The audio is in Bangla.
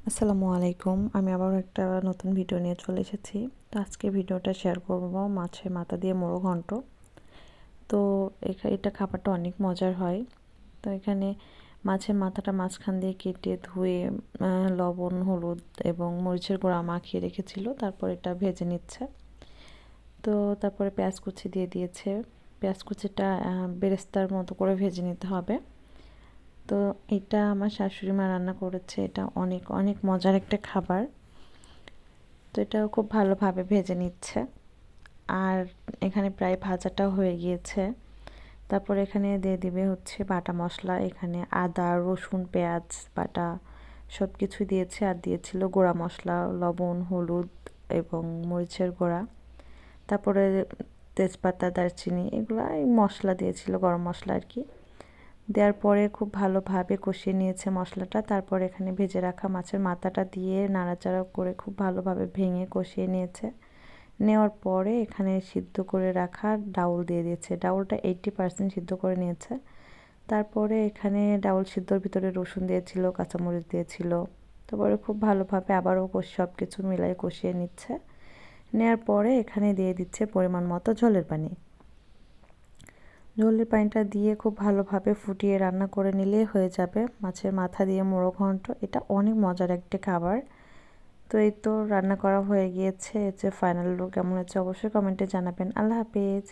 আসসালামু আলাইকুম। আমি আবার একটা নতুন ভিডিও নিয়ে চলে এসেছি। তো আজকে ভিডিওটা শেয়ার করব মাছের মাথা দিয়ে মোড়ো ঘন্ট। তো এটা খাবারটা অনেক মজার হয়। তো এখানে মাছের মাথাটা মাঝখান দিয়ে কেটে ধুয়ে লবণ, হলুদ এবং মরিচের গুঁড়া মাখিয়ে রেখেছিল। তারপর এটা ভেজে নিচ্ছে। তো তারপরে পেঁয়াজ কুচি দিয়ে দিয়েছে। পেঁয়াজ কুচিটা বেরেস্তার মতো করে ভেজে নিতে হবে। তো এটা আমার শাশুড়ি মা রান্না করেছে। এটা অনেক অনেক মজার একটা খাবার। তো এটাও খুব ভালোভাবে ভেজে নিচ্ছে। আর এখানে প্রায় ভাজাটাও হয়ে গিয়েছে। তারপর এখানে দিয়ে দিবে হচ্ছে বাটা মশলা। এখানে আদা, রসুন, পেঁয়াজ বাটা সব কিছুই দিয়েছে। আর দিয়েছিল গুঁড়া মশলা, লবণ, হলুদ এবং মরিচের গুঁড়া। তারপরে তেজপাতা, দারচিনি এগুলো মশলা দিয়েছিল, গরম মশলা আর কি। দেওয়ার পরে খুব ভালোভাবে কষিয়ে নিয়েছে মশলাটা। তারপর এখানে ভেজে রাখা মাছের মাথাটা দিয়ে নাড়াচাড়া করে খুব ভালোভাবে ভেঙে কষিয়ে নিয়েছে। নেওয়ার পরে এখানে সিদ্ধ করে রাখা ডাউল দিয়ে দিয়েছে। ডাউলটা 80% সিদ্ধ করে নিয়েছে। তারপরে এখানে ডাউল সিদ্ধর ভিতরে রসুন দিয়েছিল, কাঁচামরিচ দিয়েছিল। তারপরে খুব ভালোভাবে আবারও সব কিছু মিলাই কষিয়ে নিচ্ছে। নেওয়ার পরে এখানে দিয়ে দিচ্ছে পরিমাণ মতো ঝোলের পানি। ঝোলের পানিটা দিয়ে খুব ভালোভাবে ফুটিয়ে রান্না করে নিলেই হয়ে যাবে মাছের মাথা দিয়ে মোড়ো ঘন্ট। এটা অনেক মজার একটি খাবার। তো এই তো রান্না করা হয়ে গিয়েছে। এর যে ফাইনাল লুক কেমন হচ্ছে অবশ্যই কমেন্টে জানাবেন। আল্লাহ হাফেজ।